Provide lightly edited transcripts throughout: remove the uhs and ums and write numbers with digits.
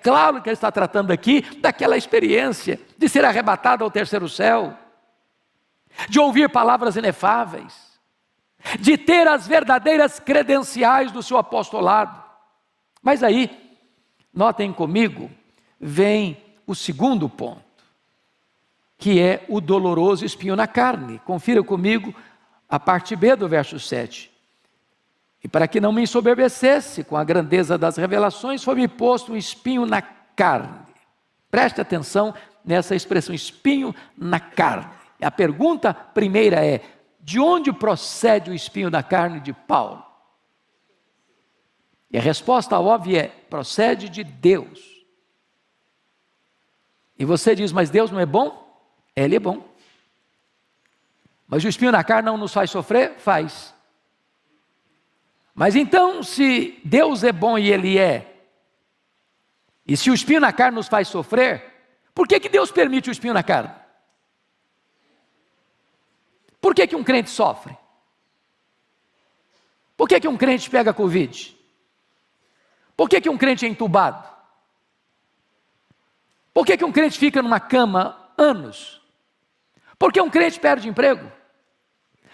claro que ele está tratando aqui daquela experiência de ser arrebatado ao terceiro céu, de ouvir palavras inefáveis, de ter as verdadeiras credenciais do seu apostolado. Mas aí, notem comigo, vem o segundo ponto, que é o doloroso espinho na carne. Confira comigo a parte B do verso 7. E para que não me ensoberbecesse com a grandeza das revelações, foi-me posto um espinho na carne. Preste atenção nessa expressão, espinho na carne. A pergunta primeira é: de onde procede o espinho na carne de Paulo? E a resposta óbvia é: procede de Deus. E você diz: mas Deus não é bom? Ele é bom. Mas o espinho na carne não nos faz sofrer? Faz. Mas então, se Deus é bom e Ele é, e se o espinho na carne nos faz sofrer, por que Deus permite o espinho na carne? Por que um crente sofre? Por que um crente pega Covid? Por que um crente é entubado? Por que um crente fica numa cama anos? Por que um crente perde emprego?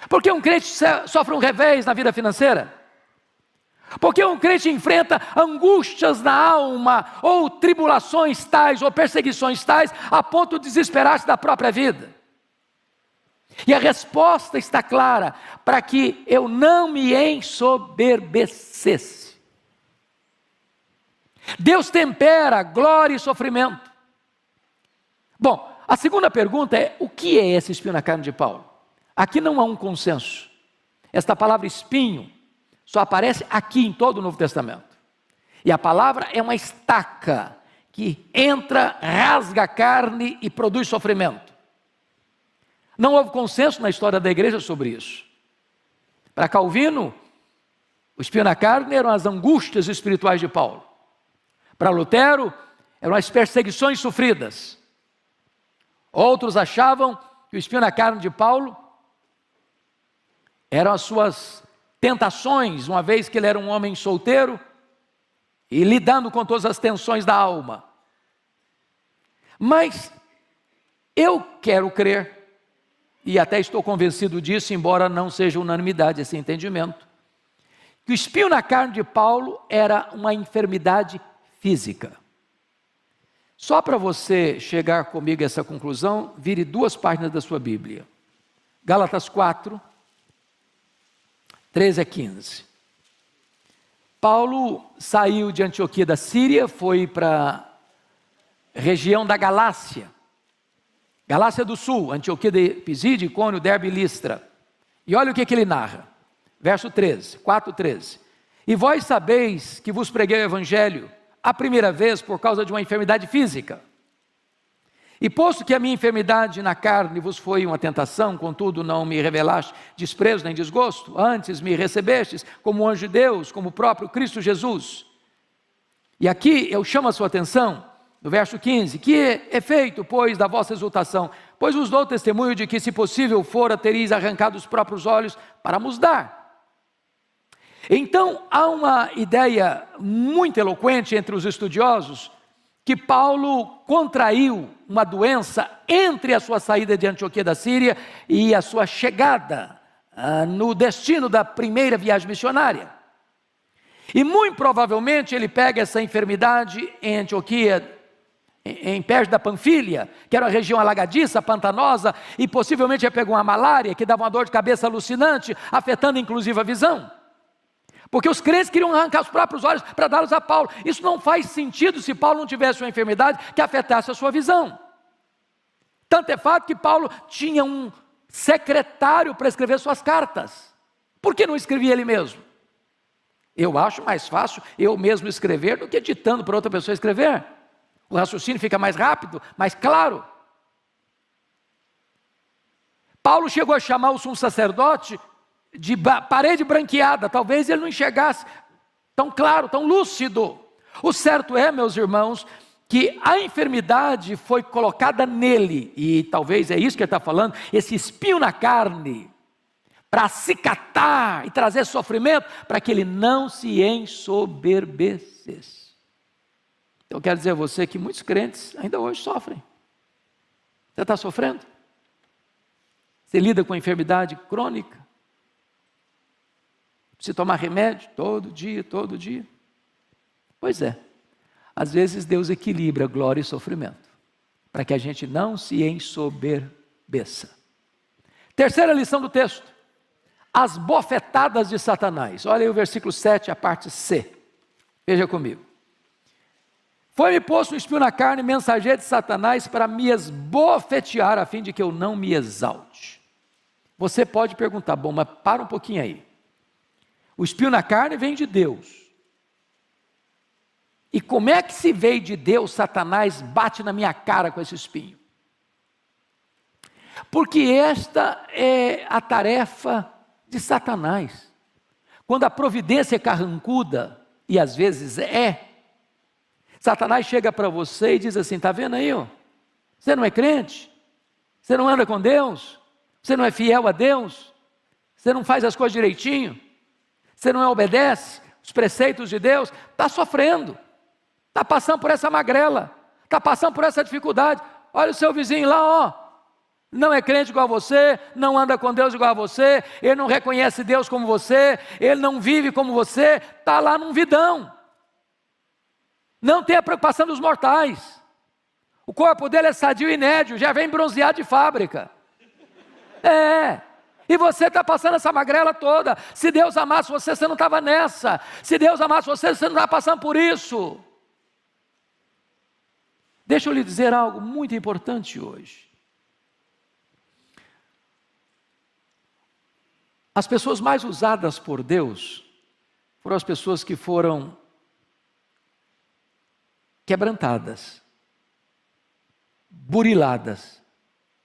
Por que um crente sofre um revés na vida financeira? Por que um crente enfrenta angústias na alma, ou tribulações tais, ou perseguições tais, a ponto de desesperar-se da própria vida? E a resposta está clara: para que eu não me ensoberbecesse. Deus tempera glória e sofrimento. Bom, a segunda pergunta é: o que é esse espinho na carne de Paulo? Aqui não há um consenso. Esta palavra espinho só aparece aqui em todo o Novo Testamento. E a palavra é uma estaca que entra, rasga a carne e produz sofrimento. Não houve consenso na história da igreja sobre isso. Para Calvino, o espinho na carne eram as angústias espirituais de Paulo. Para Lutero, eram as perseguições sofridas. Outros achavam que o espinho na carne de Paulo eram as suas tentações, uma vez que ele era um homem solteiro e lidando com todas as tensões da alma. Mas eu quero crer, e até estou convencido disso, embora não seja unanimidade esse entendimento, que o espinho na carne de Paulo era uma enfermidade física. Só para você chegar comigo a essa conclusão, vire 2 páginas da sua Bíblia. Gálatas 4, 13 a 15. Paulo saiu de Antioquia da Síria, foi para a região da Galácia do Sul, Antioquia de Pisídia, Icônio, Derbe e Listra. E olha o que ele narra, verso 13, 4:13. E vós sabeis que vos preguei o Evangelho a primeira vez por causa de uma enfermidade física. E posto que a minha enfermidade na carne vos foi uma tentação, contudo não me revelaste desprezo nem desgosto, antes me recebestes como anjo de Deus, como o próprio Cristo Jesus. E aqui eu chamo a sua atenção, no verso 15, que é feito, pois, da vossa exultação? Pois vos dou testemunho de que, se possível fora, teríeis arrancado os próprios olhos para nos dar. Então, há uma ideia muito eloquente entre os estudiosos, que Paulo contraiu uma doença entre a sua saída de Antioquia da Síria e a sua chegada no destino da primeira viagem missionária. E muito provavelmente ele pega essa enfermidade em Antioquia, em perto da Panfilha, que era uma região alagadiça, pantanosa, e possivelmente ele pegou uma malária que dava uma dor de cabeça alucinante, afetando inclusive a visão. Porque os crentes queriam arrancar os próprios olhos para dá-los a Paulo. Isso não faz sentido se Paulo não tivesse uma enfermidade que afetasse a sua visão. Tanto é fato que Paulo tinha um secretário para escrever suas cartas. Por que não escrevia ele mesmo? Eu acho mais fácil eu mesmo escrever do que ditando para outra pessoa escrever. O raciocínio fica mais rápido, mais claro. Paulo chegou a chamar o sumo sacerdote de parede branqueada, talvez ele não enxergasse tão claro, tão lúcido. O certo é, meus irmãos, que a enfermidade foi colocada nele, e talvez é isso que ele está falando, esse espinho na carne, para acicatar e trazer sofrimento, para que ele não se ensoberbecesse. Eu quero dizer a você que muitos crentes ainda hoje sofrem. Você está sofrendo? Você lida com a enfermidade crônica? Precisa tomar remédio todo dia, todo dia? Pois é. Às vezes Deus equilibra glória e sofrimento, para que a gente não se ensoberbeça. Terceira lição do texto: as bofetadas de Satanás. Olha aí o versículo 7, a parte C. Veja comigo. Foi-me posto um espinho na carne, mensageiro de Satanás, para me esbofetear, a fim de que eu não me exalte. Você pode perguntar, bom, mas para um pouquinho aí. O espinho na carne vem de Deus. E como é que se veio de Deus, Satanás bate na minha cara com esse espinho? Porque esta é a tarefa de Satanás. Quando a providência é carrancuda, e às vezes Satanás chega para você e diz assim, está vendo aí? Ó? Você não é crente? Você não anda com Deus? Você não é fiel a Deus? Você não faz as coisas direitinho? Você não obedece os preceitos de Deus? Está sofrendo. Está passando por essa magrela. Está passando por essa dificuldade. Olha o seu vizinho lá, ó. Não é crente igual a você, não anda com Deus igual a você, ele não reconhece Deus como você, ele não vive como você, está lá num vidão. Não tem a preocupação dos mortais. O corpo dele é sadio e nédio, já vem bronzeado de fábrica. E você está passando essa magrela toda. Se Deus amasse você, você não estava nessa. Se Deus amasse você, você não estava passando por isso. Deixa eu lhe dizer algo muito importante hoje. As pessoas mais usadas por Deus foram as pessoas que foram quebrantadas, buriladas,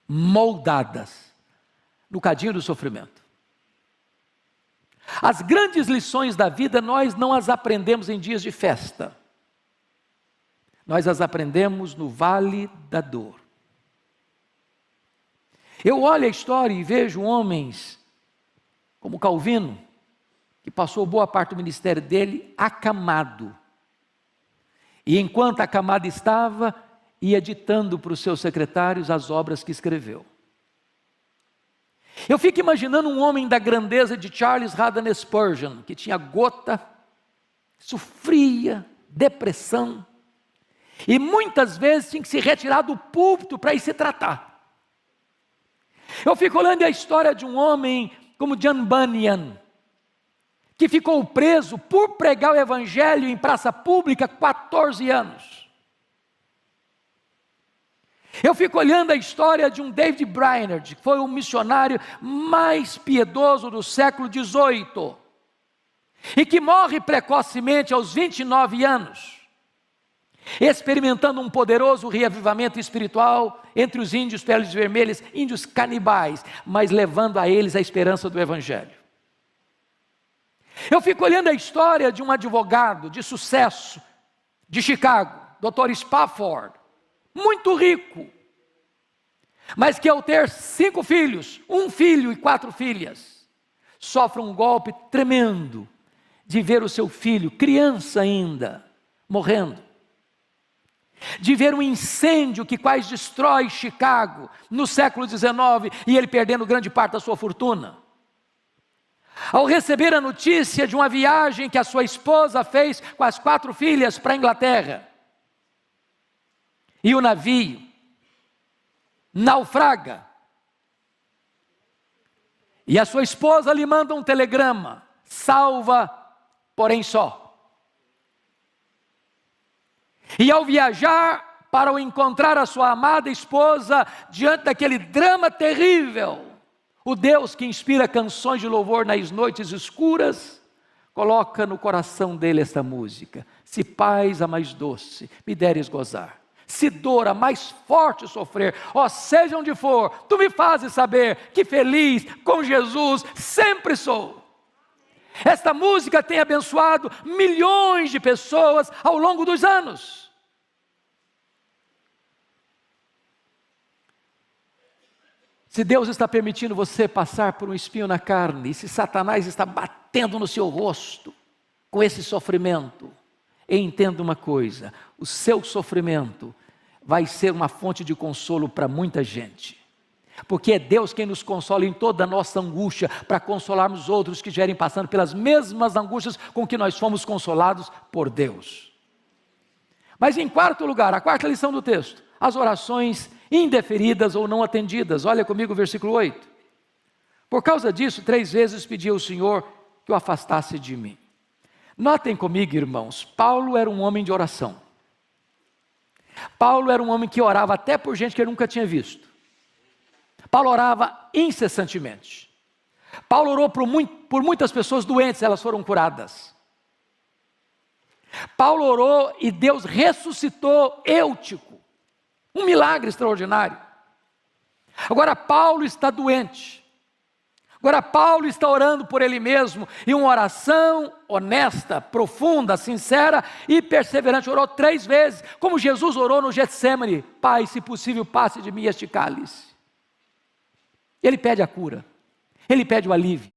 moldadas no cadinho do sofrimento. As grandes lições da vida nós não as aprendemos em dias de festa. Nós as aprendemos no vale da dor. Eu olho a história e vejo homens como Calvino, que passou boa parte do ministério dele acamado. E enquanto acamado estava, ia ditando para os seus secretários as obras que escreveu. Eu fico imaginando um homem da grandeza de Charles Haddon Spurgeon, que tinha gota, sofria, depressão, e muitas vezes tinha que se retirar do púlpito para ir se tratar. Eu fico olhando a história de um homem como John Bunyan, que ficou preso por pregar o evangelho em praça pública 14 anos. Eu fico olhando a história de um David Brainerd, que foi o missionário mais piedoso do século XVIII, e que morre precocemente aos 29 anos, experimentando um poderoso reavivamento espiritual entre os índios peles vermelhas, índios canibais, mas levando a eles a esperança do evangelho. Eu fico olhando a história de um advogado de sucesso de Chicago, Dr. Spafford, muito rico, mas que ao ter 5 filhos, 1 filho e 4 filhas, sofre um golpe tremendo de ver o seu filho, criança ainda, morrendo. De ver um incêndio que quase destrói Chicago no século XIX e ele perdendo grande parte da sua fortuna. Ao receber a notícia de uma viagem que a sua esposa fez com as 4 filhas para a Inglaterra, e o navio naufraga, e a sua esposa lhe manda um telegrama, salva, porém só. E ao viajar para encontrar a sua amada esposa, diante daquele drama terrível, o Deus que inspira canções de louvor nas noites escuras, coloca no coração dele esta música: se paz a mais doce me deres gozar, se dor a mais forte sofrer, ó seja onde for, tu me fazes saber que feliz com Jesus sempre sou. Esta música tem abençoado milhões de pessoas ao longo dos anos. Se Deus está permitindo você passar por um espinho na carne, e se Satanás está batendo no seu rosto com esse sofrimento, E entenda uma coisa: o seu sofrimento vai ser uma fonte de consolo para muita gente. Porque é Deus quem nos consola em toda a nossa angústia, para consolarmos outros que estiverem passando pelas mesmas angústias com que nós fomos consolados por Deus. Mas em quarto lugar, a quarta lição do texto, as orações indeferidas ou não atendidas. Olha comigo o versículo 8. Por causa disso, 3 vezes pedi ao Senhor que o afastasse de mim. Notem comigo, irmãos, Paulo era um homem de oração. Paulo era um homem que orava até por gente que ele nunca tinha visto. Paulo orava incessantemente. Paulo orou por muitas pessoas doentes, elas foram curadas. Paulo orou e Deus ressuscitou Eutico. Um milagre extraordinário. Agora Paulo está doente. Agora Paulo está orando por ele mesmo, e uma oração honesta, profunda, sincera e perseverante. Orou 3 vezes, como Jesus orou no Getsemane: Pai, se possível, passe de mim este cálice. Ele pede a cura, ele pede o alívio.